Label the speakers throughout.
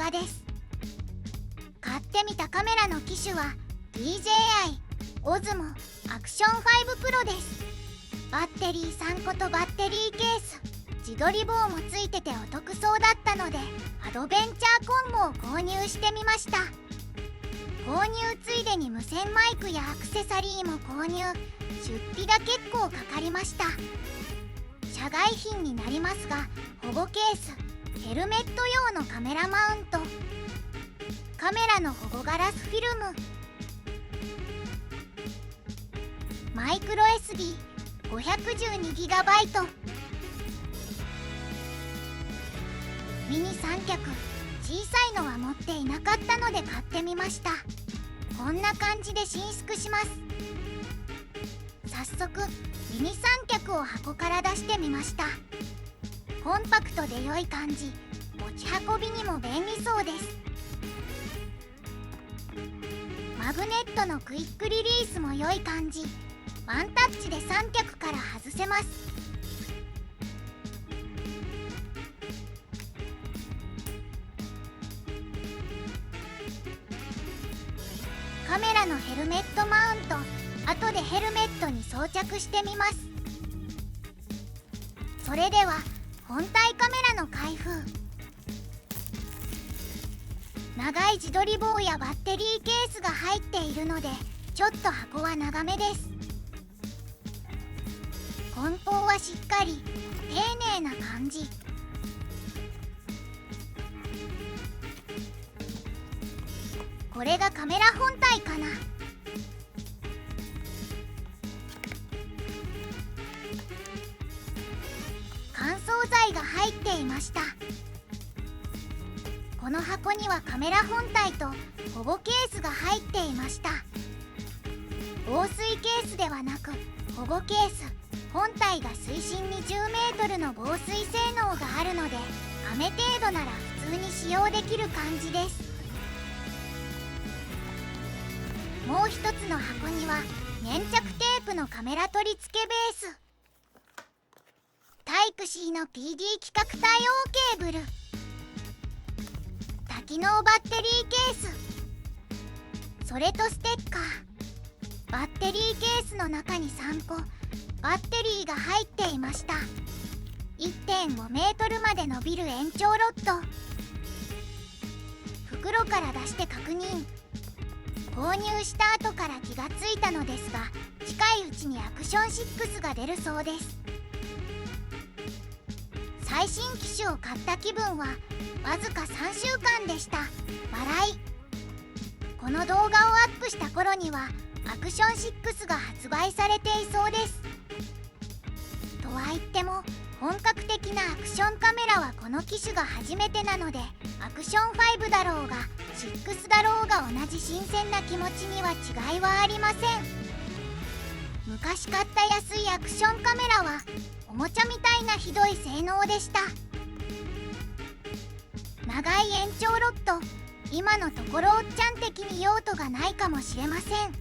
Speaker 1: 画です。買ってみたカメラの機種は DJI Osmo Action 5 Pro です。バッテリー3個とバッテリーケース、自撮り棒もついててお得そうだったのでアドベンチャーコンボを購入してみました。購入ついでに無線マイクやアクセサリーも購入。出費が結構かかりました。社外品になりますが、保護ケース、ヘルメット用のカメラマウント、カメラの保護ガラスフィルム、マイクロ SD512GB、ミニ三脚、小さいのは持っていなかったので買ってみました。こんな感じで伸縮します。早速ミニ三脚を箱から出してみました。コンパクトで良い感じ、持ち運びにも便利そうです。マグネットのクイックリリースも良い感じ、ワンタッチで三脚から外せます。カメラのヘルメットマウント、後でヘルメットに装着してみます。それでは本体カメラの開封。長い自撮り棒やバッテリーケースが入っているのでちょっと箱は長めです。梱包はしっかり丁寧な感じ。これがカメラ本体かな。乾燥剤が入っていました。この箱にはカメラ本体と保護ケースが入っていました。防水ケースではなく保護ケース、本体が水深20メートルの防水性能があるので雨程度なら普通に使用できる感じです。もう一つの箱には粘着テープのカメラ取り付けベース、タイプ C の PD 規格対応ケーブル、多機能バッテリーケース、それとステッカー。バッテリーケースの中に3個バッテリーが入っていました。 1.5 メートルまで伸びる延長ロッド。袋から出して確認。購入した後から気がついたのですが、近いうちにアクション6が出るそうです。最新機種を買った気分はわずか3週間でした。笑い。この動画をアップした頃にはアクション6が発売されていそうです。とは言っても本格的なアクションカメラはこの機種が初めてなので、アクション5だろうが6だろうが同じ新鮮な気持ちには違いはありません。昔買った安いアクションカメラはおもちゃみたいなひどい性能でした。長い延長ロッド、今のところおっちゃん的に用途がないかもしれません。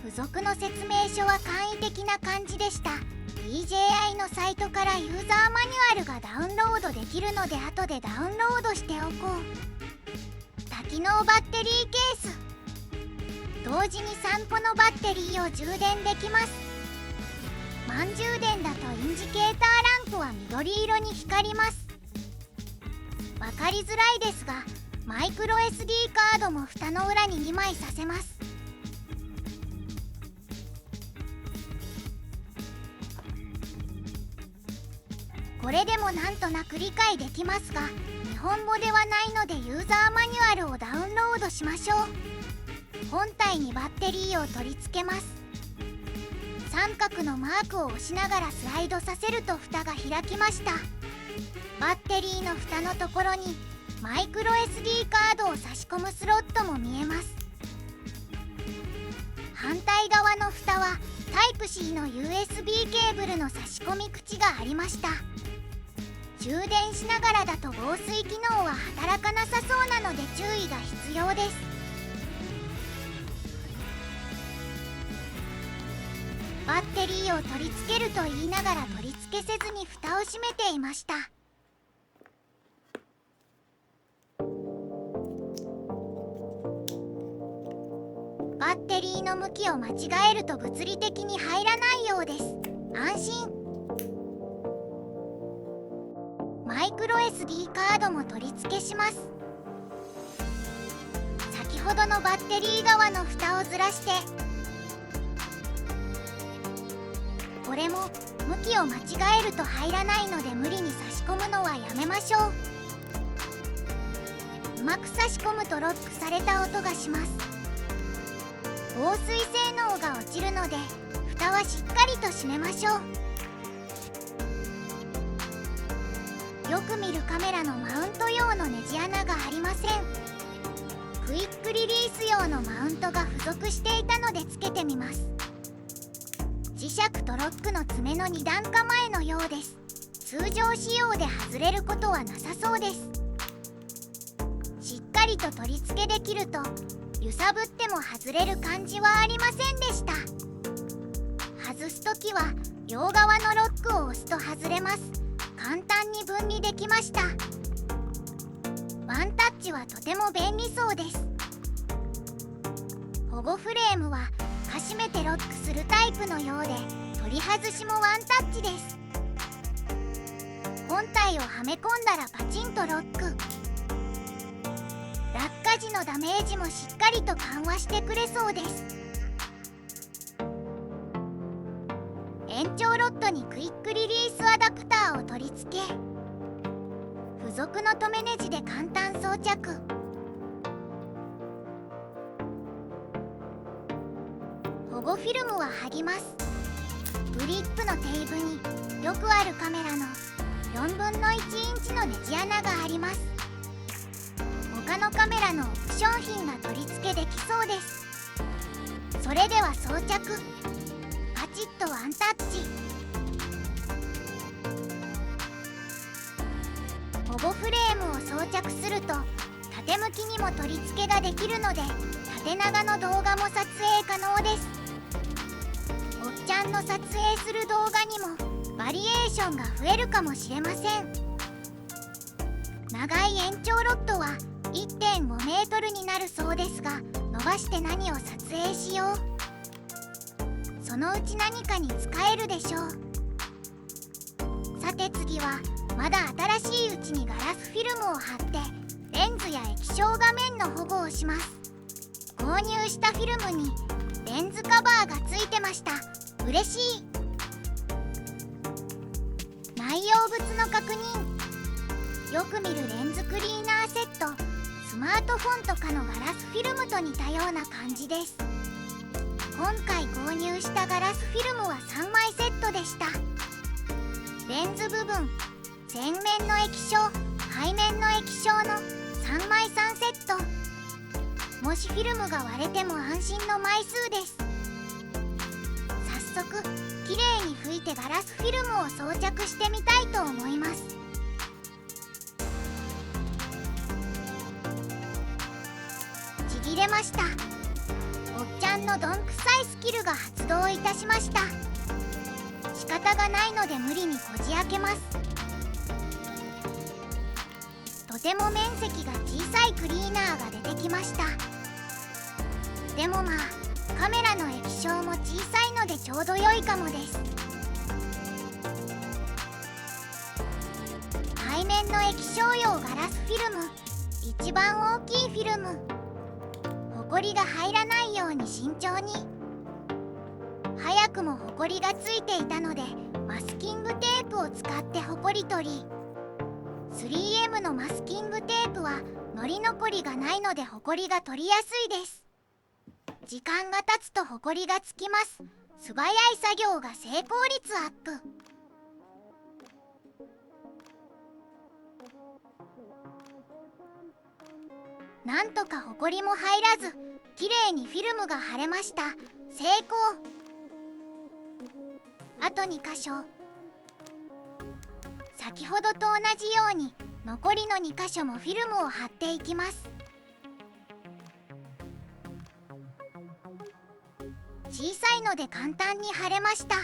Speaker 1: 付属の説明書は簡易的な感じでした。 DJI のサイトからユーザーマニュアルがダウンロードできるので後でダウンロードしておこう。多機能バッテリーケース、同時に3個のバッテリーを充電できます。満充電だとインジケーターランプは緑色に光ります。分かりづらいですが、マイクロ SD カードも蓋の裏に2枚挿せます。これでもなんとなく理解できますが、日本語ではないのでユーザーマニュアルをダウンロードしましょう。本体にバッテリーを取り付けます。三角のマークを押しながらスライドさせると蓋が開きました。バッテリーの蓋のところにマイクロ SD カードを差し込むスロットも見えます。反対側の蓋はタイプ C の USB ケーブルの差し込み口がありました。充電しながらだと防水機能は働かなさそうなので注意が必要です。バッテリーを取り付けると言いながら取り付付けせずに蓋を閉めていました。バッテリーの向きを間違えると物理的に入らないようです。安心。マイクロ SD カードも取り付けします。先ほどのバッテリー側の蓋をずらして、これも向きを間違えると入らないので無理に差し込むのはやめましょう。うまく差し込むとロックされた音がします。防水性能が落ちるので蓋はしっかりと閉めましょう。よく見るカメラのマウント用のネジ穴がありません。クイックリリース用のマウントが付属していたのでつけてみます。磁石とロックの爪の2段構えのようです。通常使用で外れることはなさそうです。しっかりと取り付けできると揺さぶっても外れる感じはありませんでした。外すときは両側のロックを押すと外れます。簡単に分離できました。ワンタッチはとても便利そうです。保護フレームは閉めてロックするタイプのようで、取り外しもワンタッチです。本体をはめ込んだらパチンとロック。落下時のダメージもしっかりと緩和してくれそうです。延長ロッドにクイックリリースアダプターを取り付け、付属の留めネジで簡単装着。保護フィルムは剥ぎます。グリップのテーブによくあるカメラの4分の1インチのネジ穴があります。他のカメラのオプション品が取り付けできそうです。それでは装着。パチッとワンタッチ。保護フレームを装着すると縦向きにも取り付けができるので、縦長の動画も撮影可能です。おっちゃんの撮影する動画にもバリエーションが増えるかもしれません。長い延長ロッドは 1.5 メートルになるそうですが、伸ばして何を撮影しよう。そのうち何かに使えるでしょう。さて次はまだ新しいうちにガラスフィルムを貼ってレンズや液晶画面の保護をします。購入したフィルムにレンズカバーがついてました。嬉しい。内容物の確認。よく見るレンズクリーナーセット。スマートフォンとかのガラスフィルムと似たような感じです。今回購入したガラスフィルムは3枚セットでした。レンズ部分、前面の液晶、背面の液晶の3枚3セット。もしフィルムが割れても安心の枚数です。早速きれいに拭いてガラスフィルムを装着してみたいと思います。ちぎれました。おっちゃんのどんくさいスキルが発動いたしました。仕方がないので無理にこじ開けます。とても面積が小さいクリーナーが出てきました。でもまあカメラの液晶も小さいのでちょうど良いかもです。背面の液晶用ガラスフィルム、一番大きいフィルム。ホコリが入らないように慎重に。早くもホコリがついていたのでマスキングテープを使ってホコリ取り。3M のマスキングテープはのり残りがないのでホコリが取りやすいです。時間が経つとホコリがつきます。素早い作業が成功率アップ。なんとかホコリも入らず、きれいにフィルムが貼れました。成功。あと2箇所。先ほどと同じように残りの2箇所もフィルムを貼っていきます。小さいので簡単に貼れました。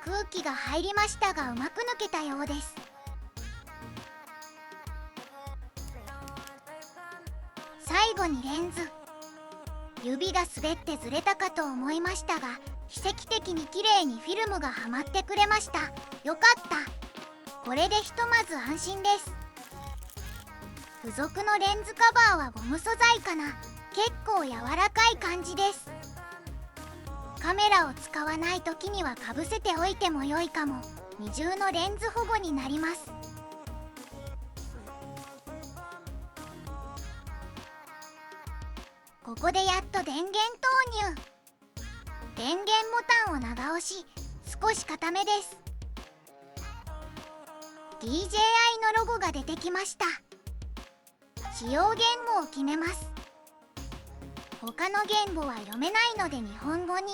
Speaker 1: 空気が入りましたがうまく抜けたようです。最後にレンズ。指が滑ってずれたかと思いましたが、奇跡的に綺麗にフィルムがはまってくれました。よかった。これでひとまず安心です。付属のレンズカバーはゴム素材かな。結構柔らかい感じです。カメラを使わない時にはかぶせておいても良いかも。二重のレンズ保護になります。ここでやっと電源投入。電源ボタンを長押し、少し固めです。 DJI のロゴが出てきました。使用言語を決めます。他の言語は読めないので日本語に。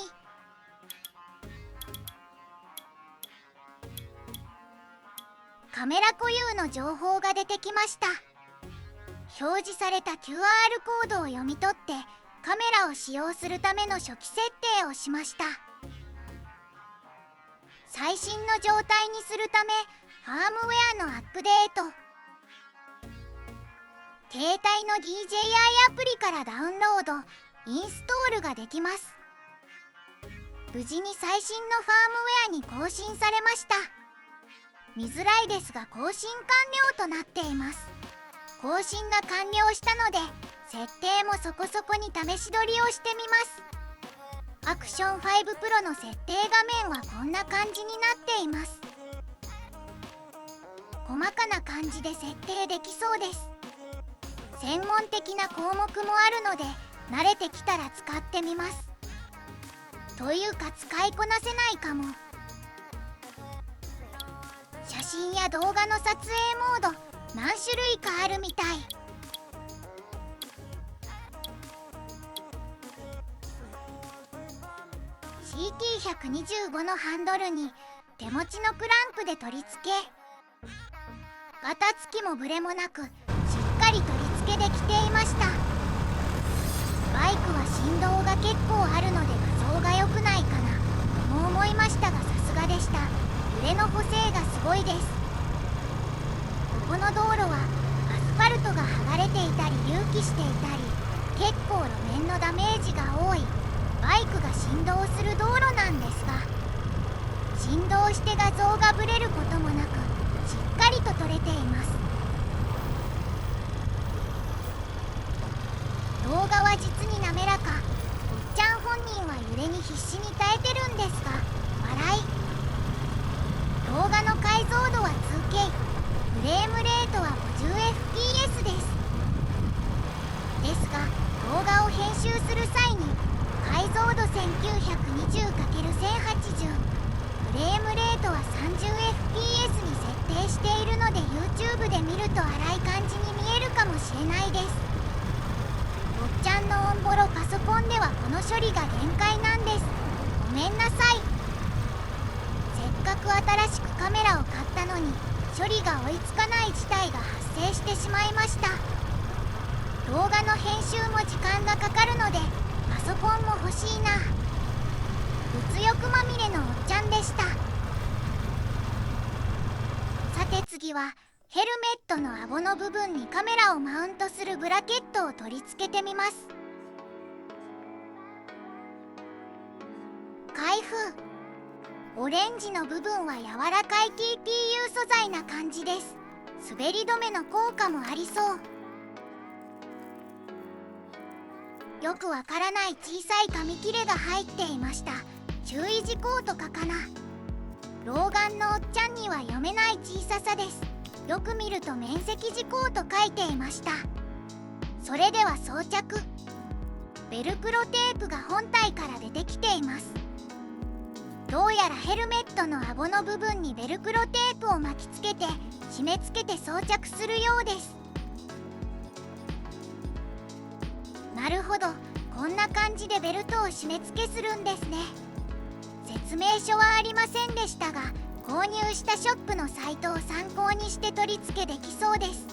Speaker 1: カメラ固有の情報が出てきました。表示された QR コードを読み取ってカメラを使用するための初期設定をしました。最新の状態にするためファームウェアのアップデート。携帯の DJI アプリからダウンロード、インストールができます。無事に最新のファームウェアに更新されました。見づらいですが更新完了となっています。更新が完了したので設定もそこそこに試し撮りをしてみます。アクション5 Pro の設定画面はこんな感じになっています。細かな感じで設定できそうです。専門的な項目もあるので慣れてきたら使ってみます。というか使いこなせないかも。写真や動画の撮影モード何種類かあるみたい。CT125 のハンドルに手持ちのクランプで取り付け、ガタつきもブレもなくしっかり取り付けできていました。バイクは振動が結構あるので画像が良くないかなとも思いましたがさすがでした。揺れの補正がすごいです。ここの道路はアスファルトが剥がれていたり隆起していたり結構路面のダメージが多いバイクが振動する道路なんですが、振動して画像がブレることもなくしっかりと撮れています。動画は実に滑らか。おっちゃん本人は揺れに必死に耐えてるんですが笑い。動画の解像度は 2K、 フレームレートは 50fps ですが動画を編集する際に解像度 1920×1080、 フレームレートは 30fps に設定しているので YouTube で見ると荒い感じに見えるかもしれないです。おっちゃんのオンボロパソコンではこの処理が限界なんです。ごめんなさい。せっかく新しくカメラを買ったのに処理が追いつかない事態が発生してしまいました。動画の編集も時間がかかるのでパソコンも欲しいな。物欲まみれのおっちゃんでした。さて次はヘルメットの顎の部分にカメラをマウントするブラケットを取り付けてみます。開封。オレンジの部分は柔らかい TPU 素材な感じです。滑り止めの効果もありそう。よくわからない小さい紙切れが入っていました。注意事項とかかな。老眼のおっちゃんには読めない小ささです。よく見ると面積事項と書いていました。それでは装着。ベルクロテープが本体から出てきています。どうやらヘルメットの顎の部分にベルクロテープを巻きつけて締め付けて装着するようです。なるほど、こんな感じでベルトを締め付けするんですね。説明書はありませんでしたが購入したショップのサイトを参考にして取り付けできそうです。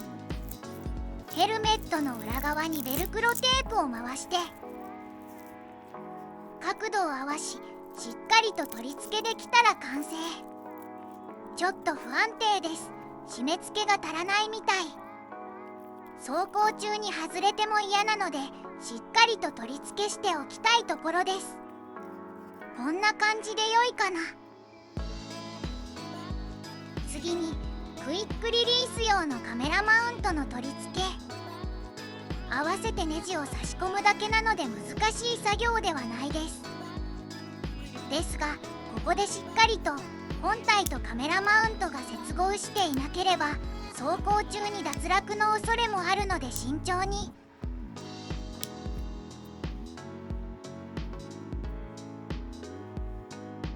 Speaker 1: ヘルメットの裏側にベルクロテープを回して角度を合わししっかりと取り付けできたら完成。ちょっと不安定です。締め付けが足らないみたい。走行中に外れても嫌なので、しっかりと取り付けしておきたいところです。こんな感じで良いかな。次にクイックリリース用のカメラマウントの取り付け。合わせてネジを差し込むだけなので難しい作業ではないです。ですがここでしっかりと本体とカメラマウントが接合していなければ走行中に脱落の恐れもあるので慎重に。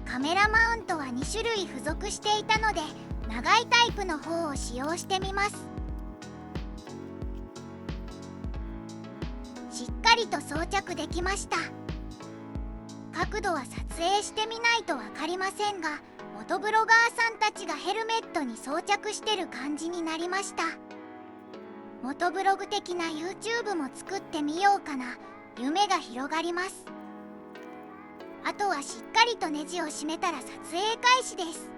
Speaker 1: カメラマウントは2種類付属していたので長いタイプの方を使用してみます。しっかりと装着できました。角度は撮影してみないと分かりませんが、元ブロガーさんたちがヘルメットに装着してる感じになりました。元ブログ的な YouTube も作ってみようかな。夢が広がります。あとはしっかりとネジを締めたら撮影開始です。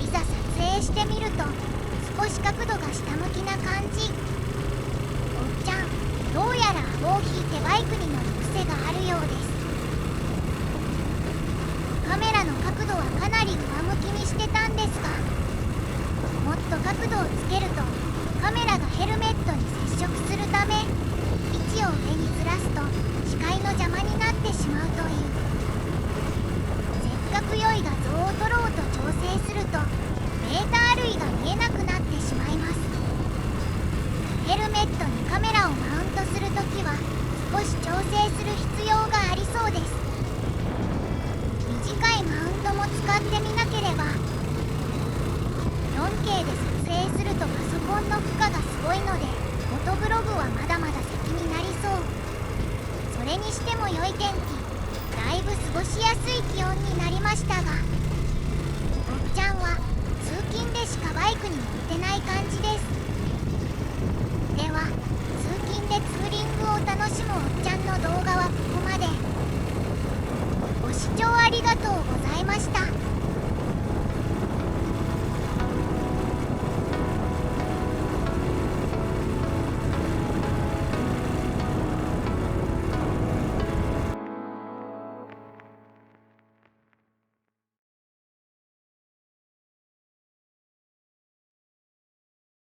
Speaker 1: いざ撮影してみると少し角度が下向きな感じ。おっちゃん、どうやら顎を引いてバイクに乗る癖があるようです。カメラの角度はかなり上向きにしてたんですが、もっと角度をつけるとカメラがヘルメットに接触するため、位置を上にずらすと視界の邪魔になってしまうという。せっかく良い画像を撮ろうと調整するとメーター類が見えなくなってしまいます。ヘルメットにカメラをマウントするときは少し調整する必要がありそうです。短いマウントも使ってみなければ。 4K で撮影するとパソコンの負荷がすごいので元ブログはまだまだ先になりそう。それにしても良い天気、だいぶ過ごしやすい気温になりましたが、おっちゃんは通勤でしかバイクに乗ってない感じです。では通勤でツーリングを楽しむおっちゃんの動画はここまで。ご視聴ありがとうございました。